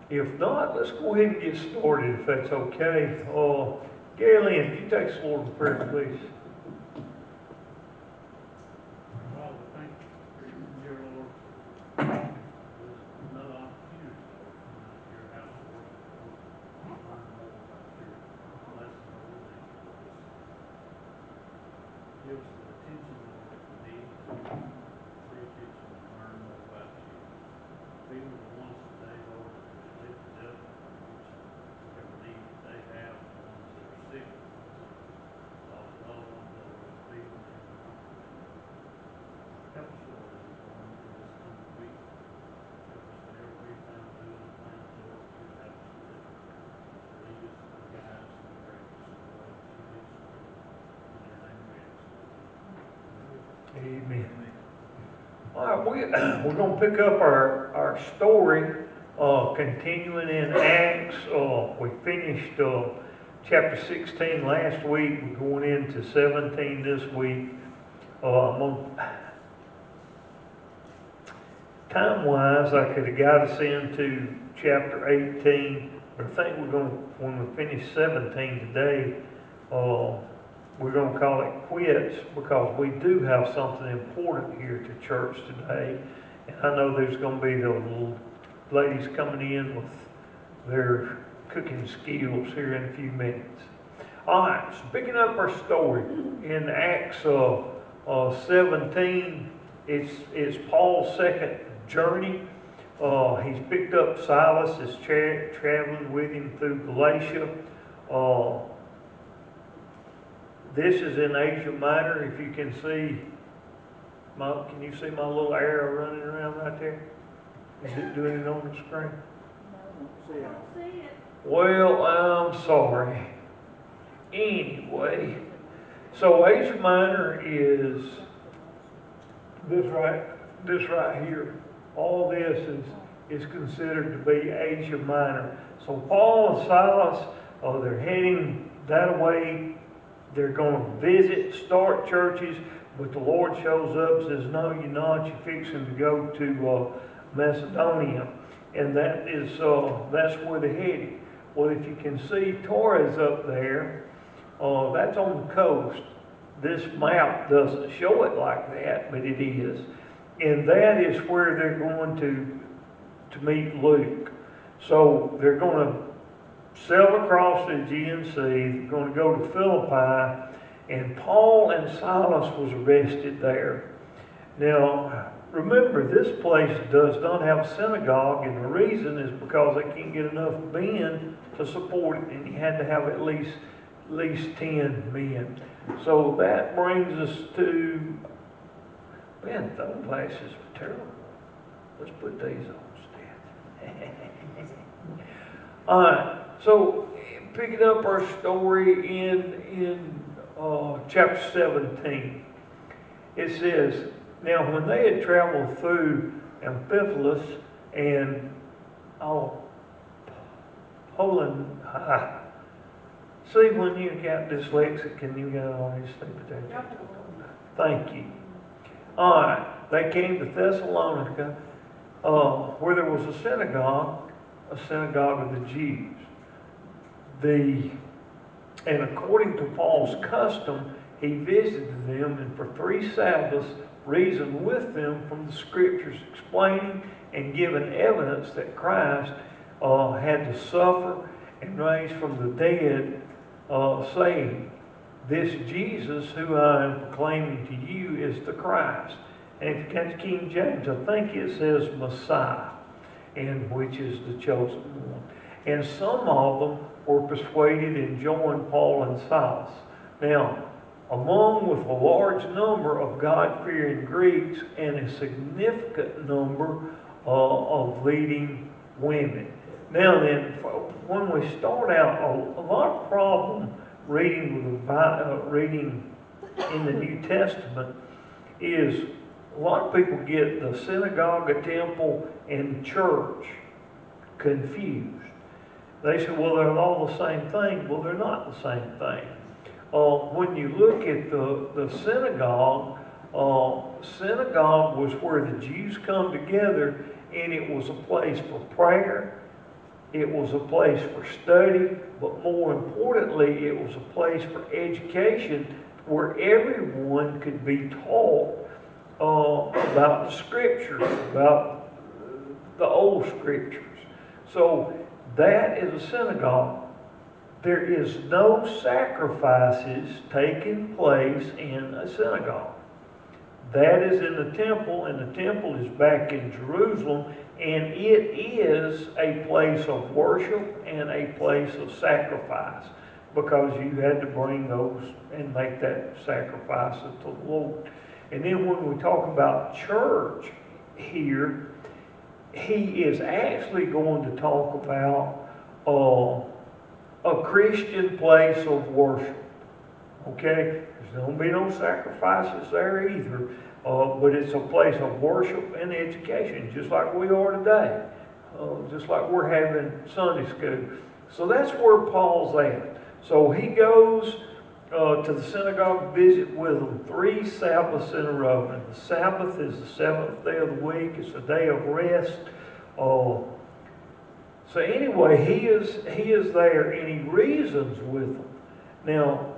If not, let's go ahead and get started if that's okay. Gary Lynn, if you take us Lord in prayer, please. Father, thank you, dear Lord, for another opportunity to come out to your house of worship, Lord, and learn more about your blessing over these. Give us the attention, Lord, that we need to pay attention and learn more about you. Be with the ones today, Lord, that are lifted up, whatever need that they have, the ones that are sick, the ones that lost loved ones, Lord, be with them. Help us, Lord, as we go on through this coming week. Help us whatever we plan to do and plan to Lord, you have us to do. Lead us and guide us and direct us in the way that you lead us to do. In your name we ask. Amen. All right, we're going to pick up our story, continuing in Acts. We finished chapter 16 last week. We're going into 17 this week. Time-wise, I could have got us into chapter 18, but I think when we finish 17 today, we're going to call it quits because we do have something important here to church today. And I know there's going to be the little ladies coming in with their cooking skills here in a few minutes. All right, so picking up our story in Acts 17, it's Paul's second journey. He's picked up Silas, is traveling with him through Galatia. This is in Asia Minor. If you can see, can you see my little arrow running around right there? Is it doing it on the screen? I don't see it. Well, I'm sorry. Anyway, so Asia Minor is this right here. All this is considered to be Asia Minor. So Paul and Silas, they're heading that way. They're going to visit, start churches, but the Lord shows up and says, no, you're not. You're fixing to go to Macedonia. And that's where they're headed. Well, if you can see Torres up there, that's on the coast. This map doesn't show it like that, but it is. And that is where they're going to meet Luke. So they're going to sail across the Aegean Sea. They're going to go to Philippi, and Paul and Silas was arrested there. Now, remember, this place does not have a synagogue, and the reason is because they can't get enough men to support it, and you had to have at least 10 men. So that brings us to, man, those glasses are terrible. Let's put these on instead. All right. So, picking up our story in chapter 17, it says, now when they had traveled through Amphipolis and Poland, see when you got dyslexic and you got all these things. Thank you. All right, they came to Thessalonica, where there was a synagogue of the Jews. And according to Paul's custom, he visited them and for 3 Sabbaths reasoned with them from the Scriptures, explaining and giving evidence that Christ had to suffer and rise from the dead, saying, this Jesus who I am proclaiming to you is the Christ. And if you catch King James, I think it says Messiah, and which is the chosen one. And some of them were persuaded and joined Paul and Silas. Now, among with a large number of God-fearing Greeks and a significant number of leading women. Now then, when we start out, a lot of problem reading in the New Testament is a lot of people get the synagogue, a temple, and church confused. They say, well, they're all the same thing. Well, they're not the same thing. When you look at the synagogue, synagogue was where the Jews come together, and it was a place for prayer, it was a place for study, but more importantly, it was a place for education where everyone could be taught about the scriptures, about the old scriptures. So that is a synagogue. There is no sacrifices taking place in a synagogue. That is in the temple, and the temple is back in Jerusalem, and it is a place of worship and a place of sacrifice, because you had to bring those and make that sacrifice to the Lord. And then when we talk about church here, he is actually going to talk about a Christian place of worship. Okay? There's going to be no sacrifices there either. But it's a place of worship and education, just like we are today. Just like we're having Sunday school. So that's where Paul's at. So he goes to the synagogue to visit with them 3 Sabbaths in a row. And the Sabbath is the 7th day of the week. It's a day of rest. So anyway, he is there, and he reasons with them. Now,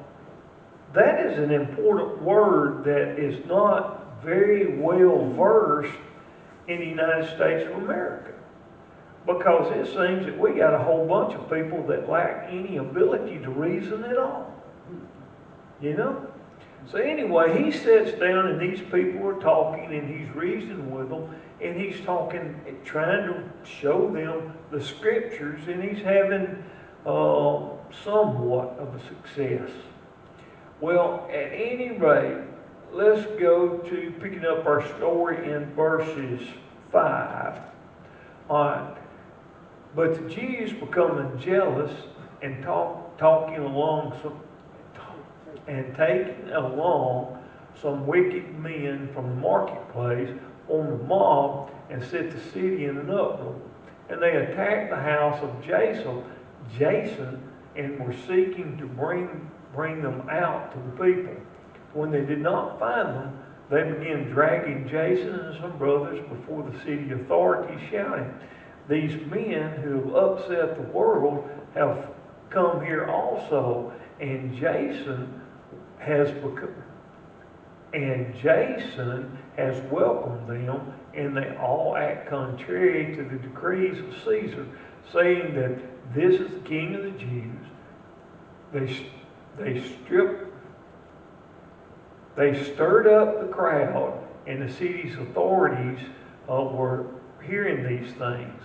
that is an important word that is not very well versed in the United States of America, because it seems that we got a whole bunch of people that lack any ability to reason at all. You know? So anyway, he sits down and these people are talking, and he's reasoning with them, and he's talking, trying to show them the scriptures, and he's having somewhat of a success. Well, at any rate, let's go to picking up our story in verses 5. All right. But the Jews becoming jealous and taking along some wicked men from the marketplace on the mob, and set the city in an uproar. And they attacked the house of Jason, and were seeking to bring them out to the people. When they did not find them, they began dragging Jason and some brothers before the city authorities, shouting, "These men who have upset the world have come here also, and Jason has welcomed them, and they all act contrary to the decrees of Caesar, saying that this is the King of the Jews." They stirred up the crowd, and the city's authorities were hearing these things.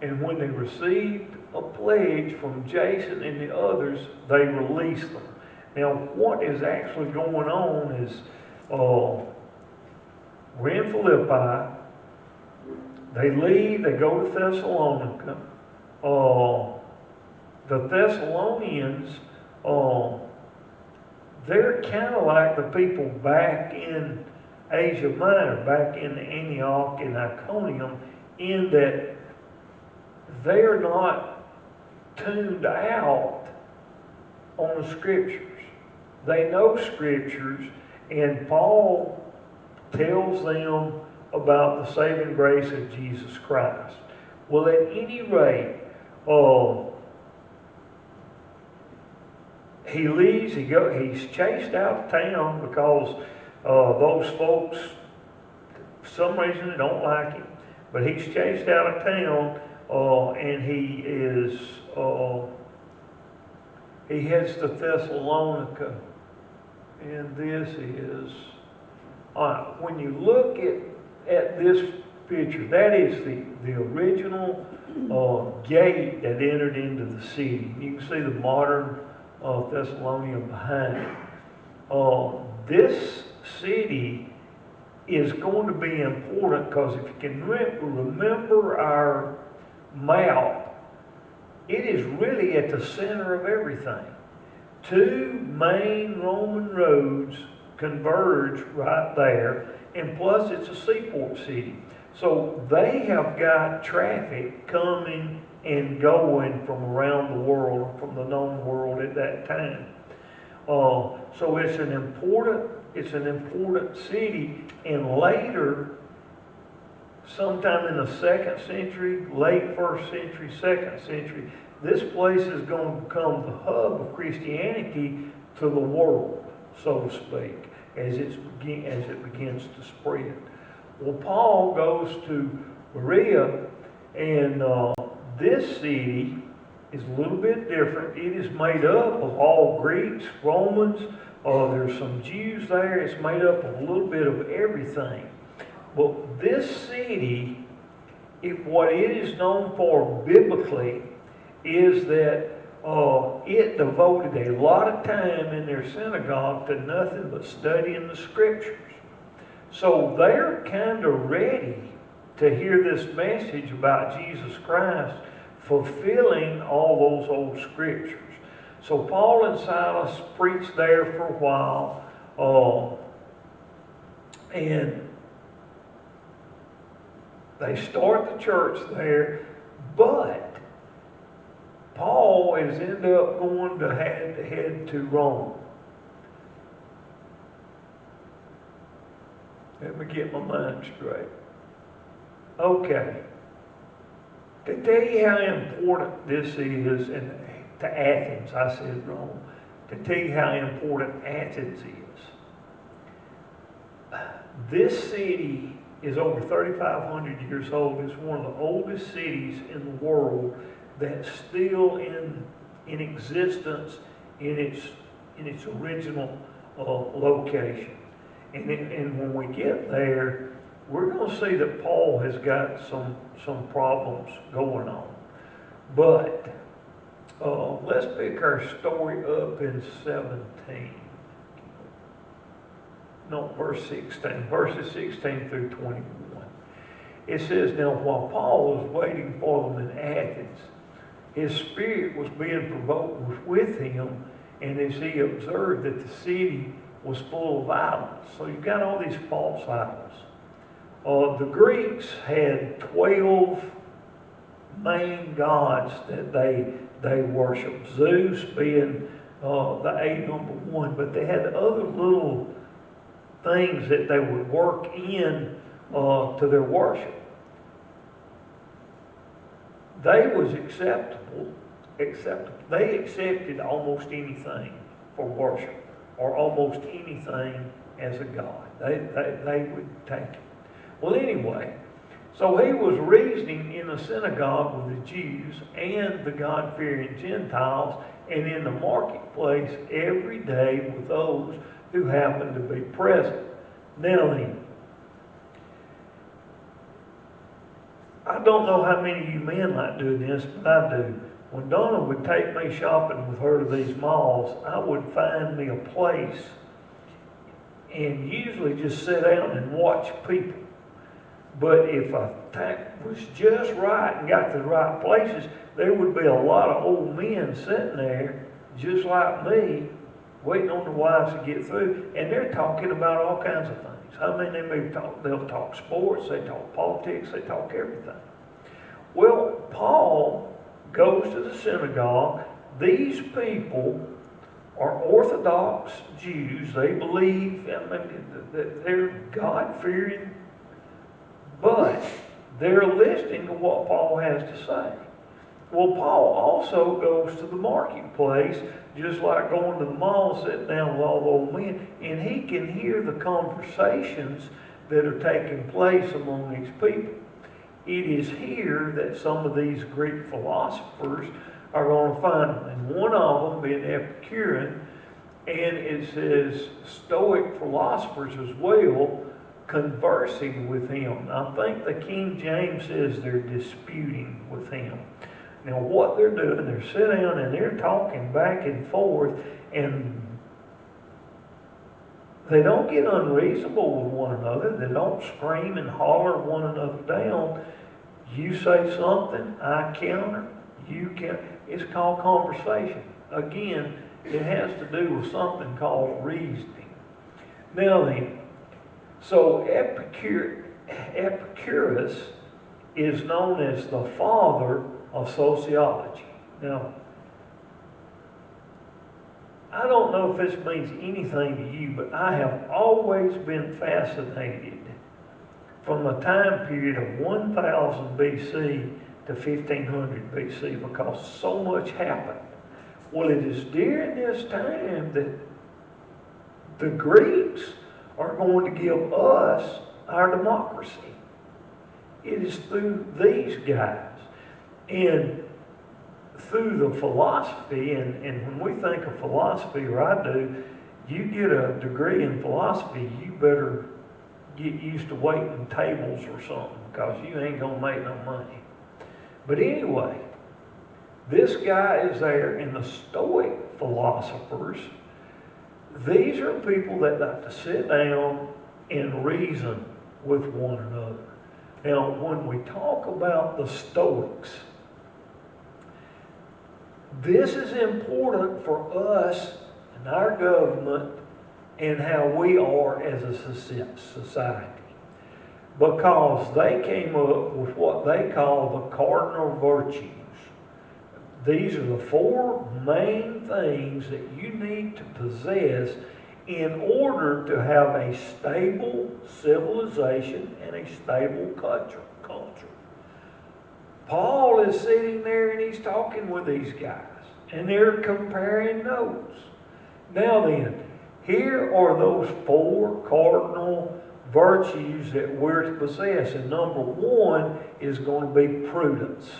And when they received a pledge from Jason and the others, they released them. Now, what is actually going on is we're in Philippi. They leave, they go to Thessalonica. The Thessalonians, they're kind of like the people back in Asia Minor, back in Antioch and Iconium, in that they're not tuned out on the scriptures. They know scriptures, and Paul tells them about the saving grace of Jesus Christ. Well, at any rate, he leaves, he's chased out of town because those folks, for some reason, they don't like him. But he's chased out of town, and he heads to Thessalonica. And this is, when you look at this picture, that is the original gate that entered into the city. You can see the modern Thessalonica behind it. This city is going to be important because if you can remember our map, it is really at the center of everything. 2 main Roman roads converge right there, and plus it's a seaport city. So they have got traffic coming and going from around the world, from the known world at that time. So it's an important city, and later sometime in the 2nd century, late 1st century, 2nd century, this place is going to become the hub of Christianity to the world, so to speak, as it begins to spread. Well, Paul goes to Berea, and this city is a little bit different. It is made up of all Greeks, Romans, there's some Jews there. It's made up of a little bit of everything. But this city, what it is known for biblically, is that it devoted a lot of time in their synagogue to nothing but studying the scriptures. So they're kind of ready to hear this message about Jesus Christ fulfilling all those old scriptures. So Paul and Silas preached there for a while, and they start the church there, but Paul has ended up going to head to Rome. Let me get my mind straight. Okay. To tell you how important this is, and to Athens, I said Rome, to tell you how important Athens is. This city is over 3,500 years old. It's one of the oldest cities in the world that's still in existence in its original location. And when we get there, we're going to see that Paul has got some problems going on. But let's pick our story up in 17. No, verse 16. Verses 16 through 21. It says, now while Paul was waiting for them in Athens, his spirit was being provoked with him, and as he observed that the city was full of idols. So you've got all these false idols. The Greeks had 12 main gods that they worshiped. Zeus being the number one, but they had other little things that they would work in to their worship. They was acceptable. They accepted almost anything for worship, or almost anything as a god. They would take it. Well, anyway, so he was reasoning in the synagogue with the Jews and the God-fearing Gentiles, and in the marketplace every day with those who happened to be present. Now then, I don't know how many of you men like doing this, but I do. When Donna would take me shopping with her to these malls, I would find me a place and usually just sit down and watch people. But if a tack was just right and got to the right places, there would be a lot of old men sitting there, just like me, waiting on their wives to get through, and they're talking about all kinds of things. I mean, they'll talk sports, they talk politics, they talk everything. Well, Paul goes to the synagogue. These people are Orthodox Jews. They believe, that they're God-fearing, but they're listening to what Paul has to say. Well, Paul also goes to the marketplace, just like going to the mall, sitting down with all the old men, and he can hear the conversations that are taking place among these people. It is here that some of these Greek philosophers are going to find them, and one of them being Epicurean, and it says Stoic philosophers as well, conversing with him. I think the King James says they're disputing with him. Now what they're doing, they're sitting down and they're talking back and forth, and they don't get unreasonable with one another. They don't scream and holler one another down. You say something, I counter, you counter. It's called conversation. Again, it has to do with something called reasoning. Now then, so Epicurus is known as the father of sociology. Now, I don't know if this means anything to you, but I have always been fascinated from a time period of 1000 BC to 1500 BC because so much happened. Well, it is during this time that the Greeks are going to give us our democracy. It is through these guys. And through the philosophy, and when we think of philosophy, or I do, you get a degree in philosophy, you better get used to waiting tables or something because you ain't going to make no money. But anyway, this guy is there, and the Stoic philosophers, these are people that like to sit down and reason with one another. Now, when we talk about the Stoics, this is important for us and our government and how we are as a society. Because they came up with what they call the cardinal virtues. These are the 4 main things that you need to possess in order to have a stable civilization and a stable culture. Paul is sitting there and he's talking with these guys, and they're comparing notes. Now then, here are those 4 cardinal virtues that we're to possess, and number 1 is going to be prudence.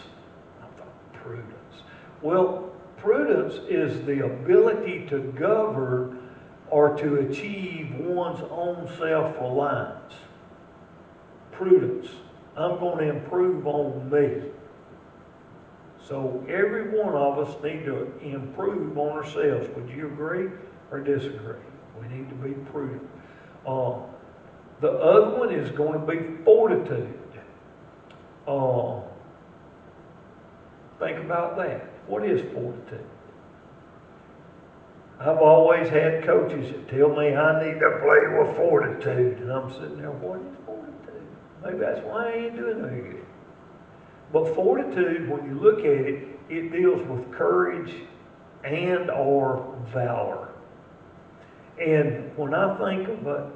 I thought, prudence. Well, prudence is the ability to govern or to achieve one's own self-reliance. Prudence. I'm going to improve on me. So every one of us need to improve on ourselves. Would you agree or disagree? We need to be prudent. The other one is going to be fortitude. Think about that. What is fortitude? I've always had coaches that tell me I need to play with fortitude. And I'm sitting there, what is fortitude? Maybe that's why I ain't doing very good. But fortitude, when you look at it, it deals with courage and or valor. And when I think of it,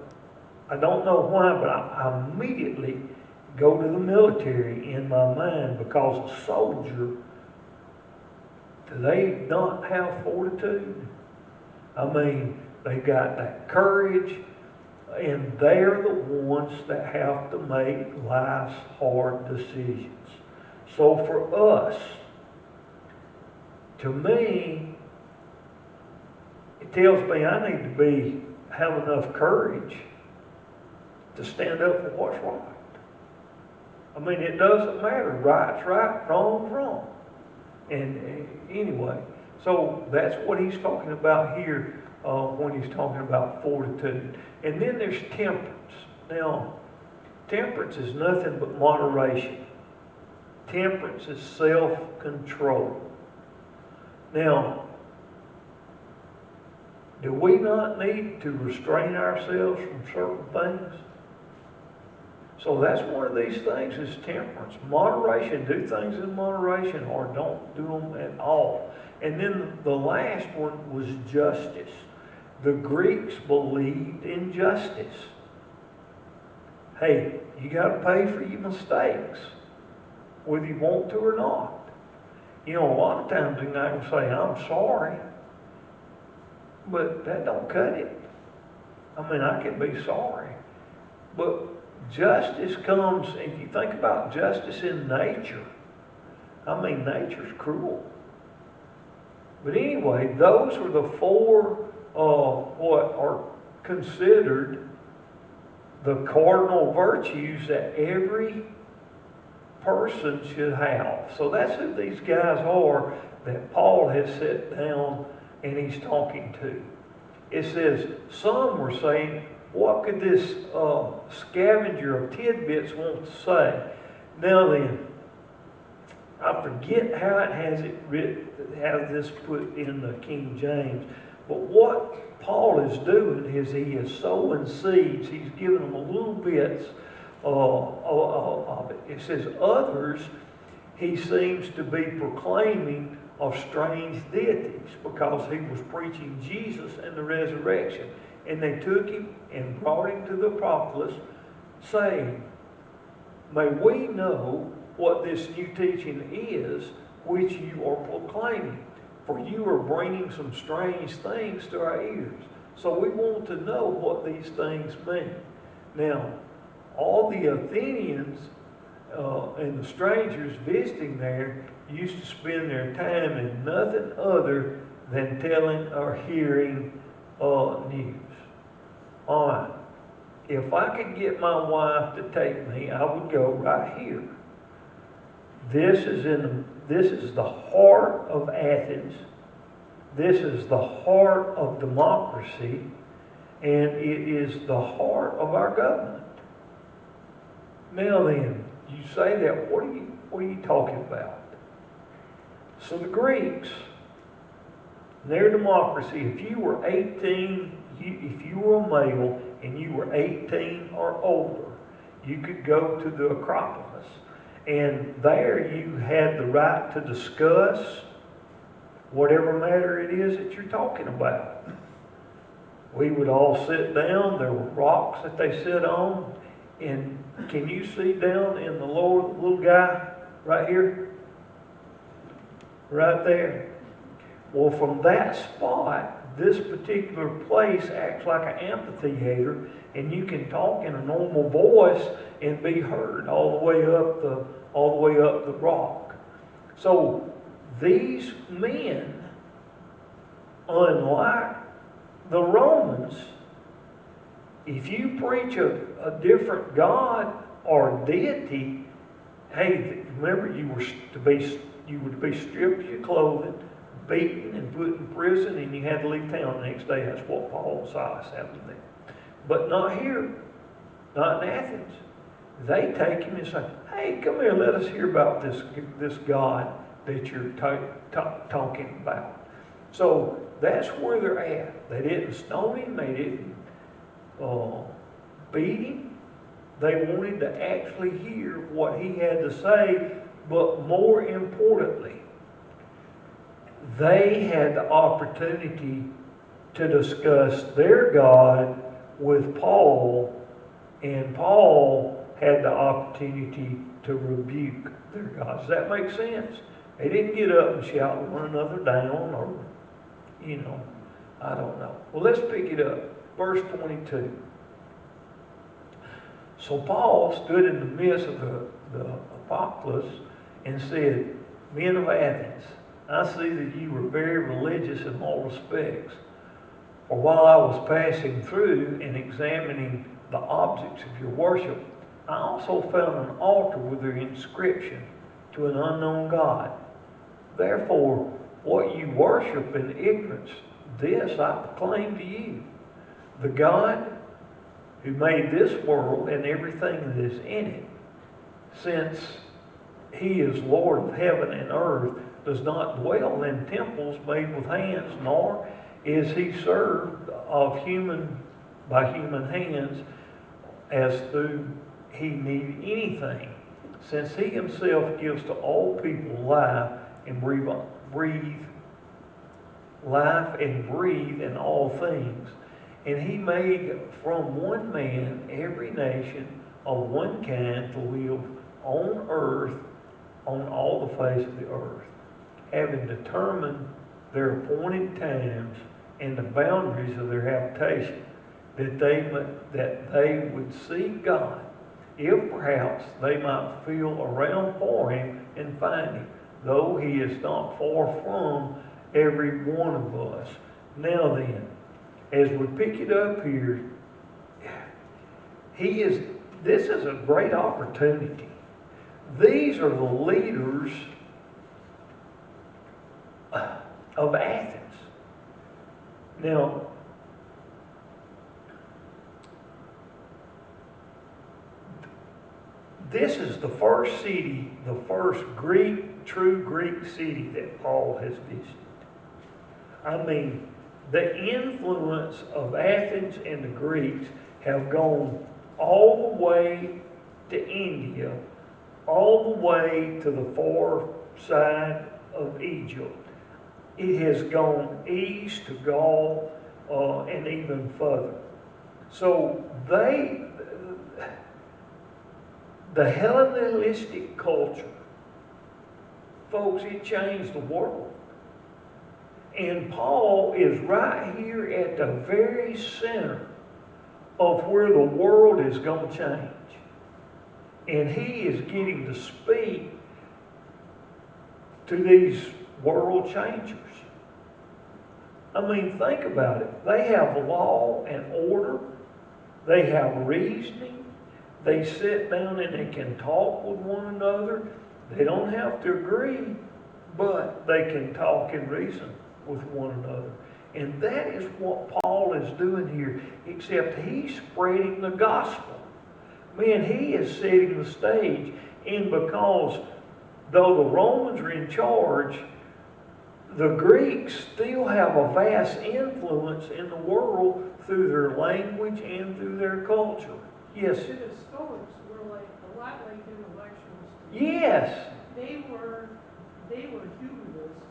I don't know why, but I immediately go to the military in my mind, because a soldier, do they not have fortitude? I mean, they got that courage, and they're the ones that have to make life's hard decisions. So for us, to me, it tells me I need to have enough courage to stand up for what's right. I mean, it doesn't matter. Right's right, wrong's wrong. And anyway, so that's what he's talking about here when he's talking about fortitude. And then there's temperance. Now, temperance is nothing but moderation. Temperance is self-control. Now, do we not need to restrain ourselves from certain things? So that's one of these things is temperance. Moderation. Do things in moderation or don't do them at all. And then the last one was justice. The Greeks believed in justice. Hey, you got to pay for your mistakes, whether you want to or not. You know, a lot of times you're not going to say, I'm sorry. But that don't cut it. I mean, I can be sorry. But justice comes, if you think about justice in nature, I mean, nature's cruel. But anyway, those are the 4 what are considered the cardinal virtues that every person should have. So that's who these guys are that Paul has set down and he's talking to. It says, some were saying, what could this scavenger of tidbits want to say? Now then, I forget how it has it written, has this put in the King James, but what Paul is doing is he is sowing seeds. He's giving them a little bits of it. It says others, he seems to be proclaiming of strange deities because he was preaching Jesus and the resurrection. And they took him and brought him to the Acropolis, saying, may we know what this new teaching is which you are proclaiming. For you are bringing some strange things to our ears. So we want to know what these things mean. Now, all the Athenians and the strangers visiting there used to spend their time in nothing other than telling or hearing news. All right. If I could get my wife to take me, I would go right here. This is the heart of Athens. This is the heart of democracy, and it is the heart of our government. Now then, you say that, what are you talking about? So the Greeks, their democracy, if you were 18, if you were a male and you were 18 or older, you could go to the Acropolis. And there you had the right to discuss whatever matter it is that you're talking about. We would all sit down. There were rocks that they sit on. And can you see down in the lower little guy right here? Right there. Well, from that spot, this particular place acts like an amphitheater, and you can talk in a normal voice and be heard all the way up the rock. So these men, unlike the Romans, if you preach a different God or deity, hey, remember you were to be stripped of your clothing, beaten and put in prison, and you had to leave town the next day. That's what Paul and Silas happened to them. But not here, not in Athens. They take him and say, hey, come here, let us hear about this God that you're talking about. So that's where they're at. They didn't stone him, they didn't beat him. They wanted to actually hear what he had to say, but more importantly, they had the opportunity to discuss their God with Paul, and Paul had the opportunity to rebuke their God. Does that make sense? They didn't get up and shout one another down, or, I don't know. Well, let's pick it up. Verse 22. So Paul stood in the midst of the Acropolis and said, men of Athens, I see that you were very religious in all respects. For while I was passing through and examining the objects of your worship, I also found an altar with an inscription to an unknown God. Therefore, what you worship in ignorance, this I proclaim to you. The God who made this world and everything that is in it, since he is Lord of heaven and earth, does not dwell in temples made with hands, nor is he served by human hands as though he need anything, since he himself gives to all people life and breathe in all things. And he made from one man every nation of one kind to live on earth, on all the face of the earth, having determined their appointed times and the boundaries of their habitation, that they would seek God, if perhaps they might feel around for him and find him, though he is not far from every one of us. Now then, as we pick it up here, this is a great opportunity. These are the leaders of Athens. Now, this is the first city, the first true Greek city that Paul has visited. I mean, the influence of Athens and the Greeks have gone all the way to India, all the way to the far side of Egypt. It has gone east to Gaul and even further. So they The Hellenistic culture, folks, it changed the world. And Paul is right here at the very center of where the world is going to change. And he is getting to speak to these world changers. I mean, think about it. They have law and order. They have reasoning. They sit down and they can talk with one another. They don't have to agree, but they can talk and reason with one another. And that is what Paul is doing here, except he's spreading the gospel. Man, he is setting the stage. And because though the Romans are in charge, the Greeks still have a vast influence in the world through their language and through their culture. Yes? The Stoics were like a lot like intellectuals. Yes. They were humanists.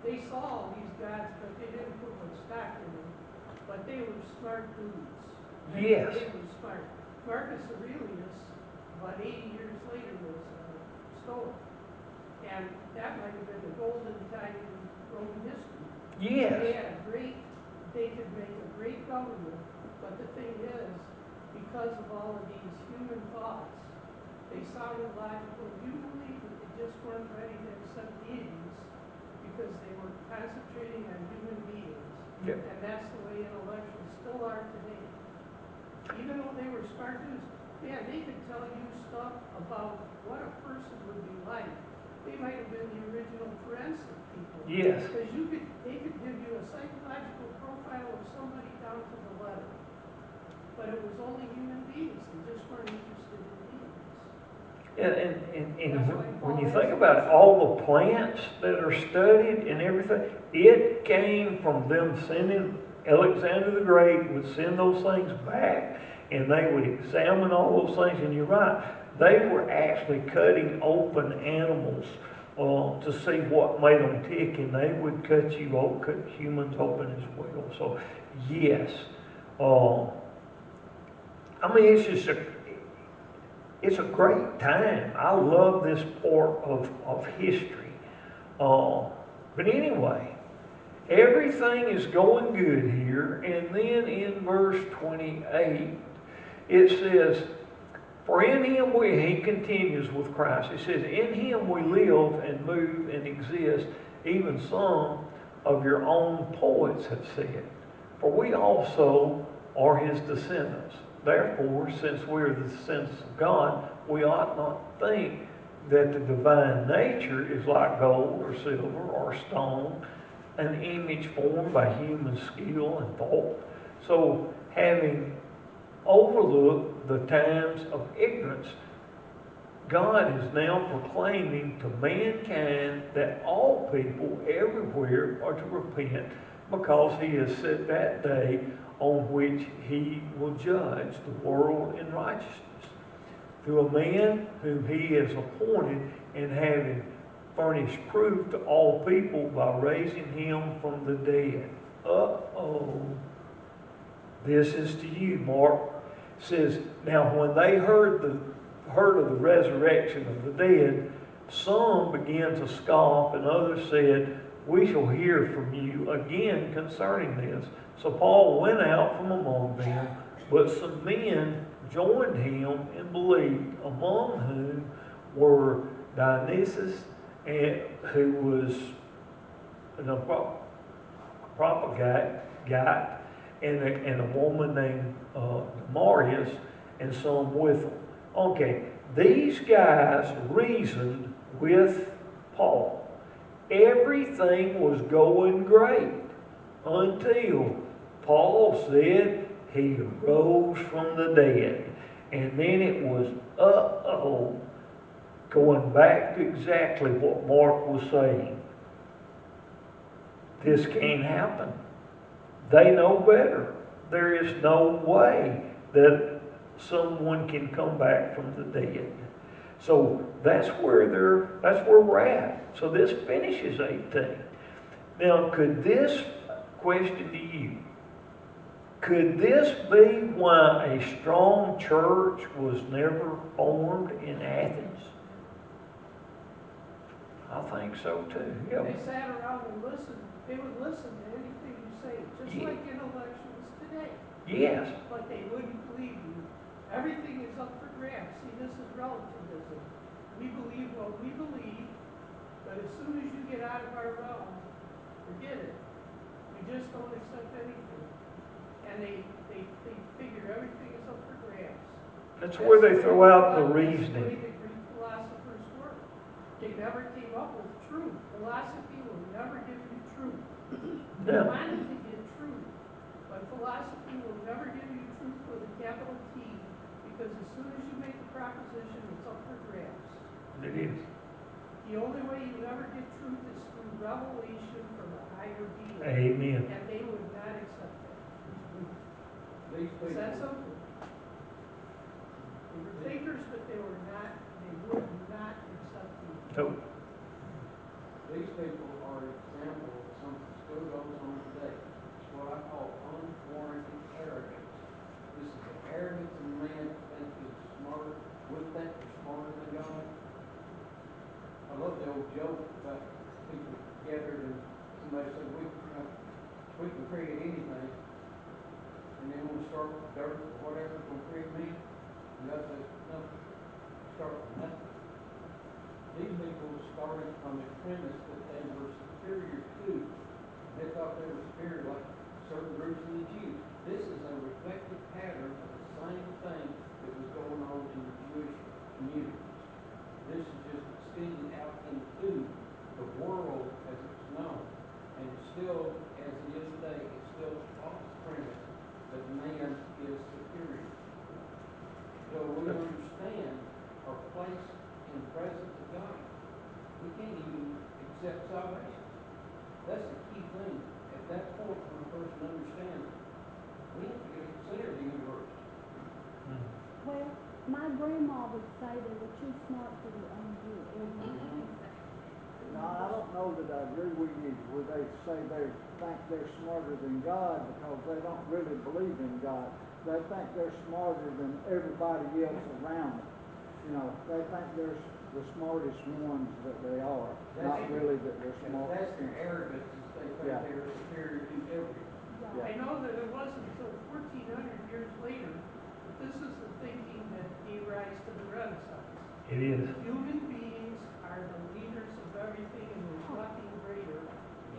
They saw all these gods, but they didn't put much stock in them. But they were smart dudes. Yes. They were smart. Marcus Aurelius, about 80 years later, was a Stoic. And that might have been the golden time in Roman history. Yes. They could make a great government, but the thing is, because of all of these human thoughts, they sounded logical. You believe that they just weren't ready to accept deities because they were concentrating on human beings. Yep. And that's the way intellectuals still are today. Even though they were smart dudes, man, they could tell you stuff about what a person would be like. They might have been the original forensic people. Yes. Because they could give you a psychological profile of somebody down to the letter. But it was only human beings. They just weren't interested in beings. Yeah, and when you think about it, all the plants that are studied and everything, it came from them sending, Alexander the Great would send those things back, and they would examine all those things, and you're right, they were actually cutting open animals to see what made them tick, and they would cut humans open as well. So, yes. I mean, it's a great time. I love this part of history. But anyway, everything is going good here. And then in verse 28, it says, for in him he continues with Christ. It says, in him we live and move and exist. Even some of your own poets have said, for we also are his descendants. Therefore, since we are the descendants of God, we ought not think that the divine nature is like gold or silver or stone, an image formed by human skill and thought. So, having overlooked the times of ignorance, God is now proclaiming to mankind that all people everywhere are to repent, because he has set that day on which he will judge the world in righteousness through a man whom he has appointed, and having furnished proof to all people by raising him from the dead. This is to you, Mark. It says, now when they heard of the resurrection of the dead, some began to scoff, and others said, we shall hear from you again concerning this. So Paul went out from among them, but some men joined him and believed, among whom were Dionysius, who was a propagate, and a woman named Marius, and some with them. Okay, these guys reasoned with Paul. Everything was going great until Paul said he rose from the dead. And then it was, going back to exactly what Mark was saying. This can't happen. They know better. There is no way that someone can come back from the dead. So that's where we're at. So this finishes 18. Now, could this question to you, Could this be why a strong church was never formed in Athens? I think so too. Yeah. They sat around and listened, they would listen to anything you say, just Yeah. like intellectuals today. Yes. But they wouldn't believe you. Everything is up for grabs. See, this is relativism. We believe what we believe, but as soon as you get out of our realm, forget it. We just don't accept anything. And they figure everything is up for grabs. That's where they throw out the That's the way reasoning. the Greek philosophers were. They never came up with truth. Philosophy will never give you truth. You No. wanted to get truth, but philosophy will never give you truth with a capital T, because as soon as you make a proposition, it's up for grabs. It is. The only way you ever get truth is through revelation from a higher being, Amen. and they would not accept that. These Is that people, simple? They were thinkers, but they would not accept you. Nope. these people are example of something that still goes on today. It's what I call unwarranted arrogance. This is the arrogance of man that thinks he's smarter, would think they're smarter than God. I love the old joke about people gathered and somebody said, we can create anything. And they want to start with dirt or whatever, will create man. And God says, no, start with nothing. These people started from the premise that they were superior to. They thought they were superior like certain groups of the Jews. This is a reflected pattern of the same thing that was going on in the Jewish communities. This is just extended out into the world as it's known. And it's still, as it is today, it's still a false premise that man is superior. So we understand our place in the presence of God. We can't even accept salvation. That's the key thing. At that point, when a person understands, we have to consider the universe. Well, my grandma would say they were too smart for their own good. No, I don't know that I agree with you where they say they think they're smarter than God because they don't really believe in God. They think they're smarter than everybody else around them. You know, they think they're the smartest ones that they are, not really that they're And smart. that's their arrogance, is they think Yeah. they're superior to everything. Yeah. I know that it wasn't until 1400 years later that this is the thinking that gave rise to the Renaissance. It is. Human beings are the leaders of everything and there's nothing greater.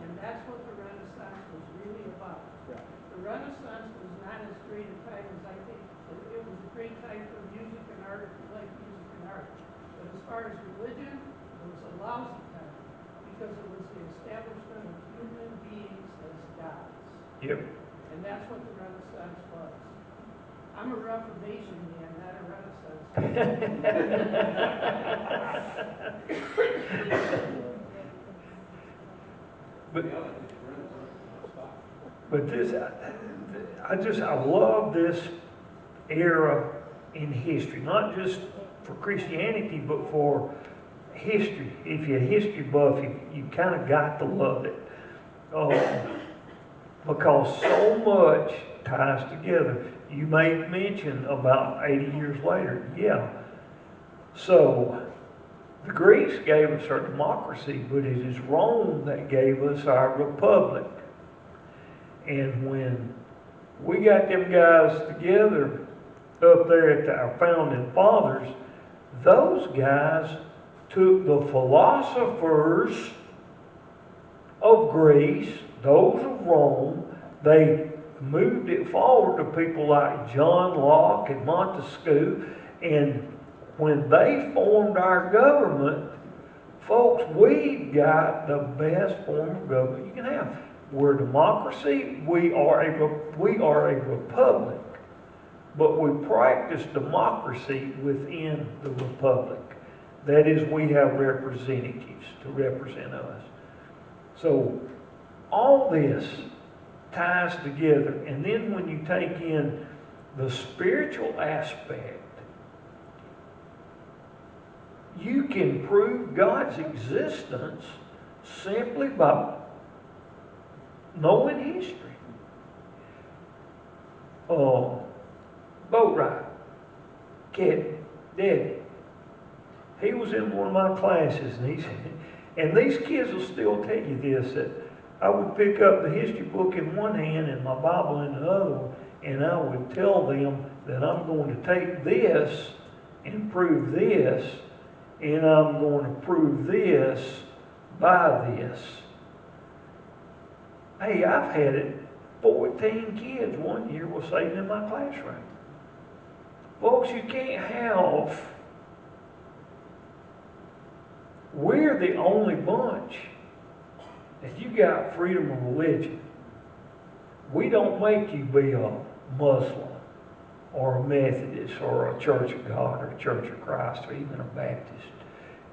And that's what the Renaissance was really about. Yeah. The Renaissance was not as great a time as I think. It was a great time for music and art, if you like music and art. But as far as religion, it was a lousy time because it was the establishment of human beings as gods. Yep. And that's what the Renaissance was. I'm a Reformation man, not a Renaissance man. But The other is the Renaissance is not stopping. But I love this era in history, not just for Christianity, but for history. If you're a history buff, you kind of got to love it. Because so much ties together. You made mention about 80 years later. Yeah. So, the Greeks gave us our democracy, but it is Rome that gave us our republic. And when we got them guys together up there at our founding fathers, those guys took the philosophers of Greece, those of Rome, they moved it forward to people like John Locke and Montesquieu, and when they formed our government, folks, we got the best form of government you can have. We're a democracy, we are a republic, but we practice democracy within the republic. That is, we have representatives to represent us. So, all this ties together, and then when you take in the spiritual aspect, you can prove God's existence simply by knowing history. boat ride. Kevin, Debbie. He was in one of my classes, and and these kids will still tell you this, that I would pick up the history book in one hand and my Bible in the other one, and I would tell them that I'm going to take this and prove this, and I'm going to prove this by this. Hey, I've had it 14 kids one year was sitting in my classroom. Folks, you can't have, we're the only bunch that you got freedom of religion. We don't make you be a Muslim or a Methodist or a Church of God or a Church of Christ or even a Baptist.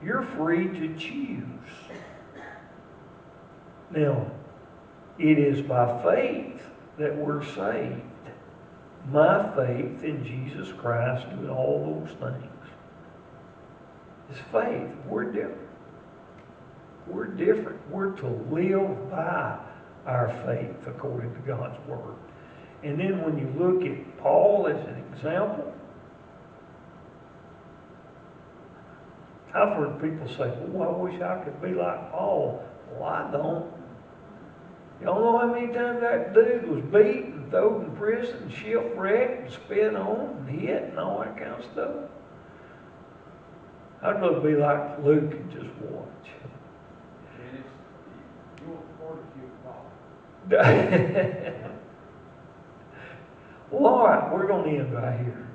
You're free to choose. Now, it is by faith that we're saved. My faith in Jesus Christ doing all those things is faith. We're different. We're different. We're to live by our faith according to God's Word. And then when you look at Paul as an example, I've heard people say, well, I wish I could be like Paul. Well, I don't. Y'all know how many times that dude was beat and thrown in prison, shipwrecked, and spit on, and hit, and all that kind of stuff? I'd rather be like Luke and just watch. Dennis, you want fortitude, Paul. Well, all right, we're going to end right here.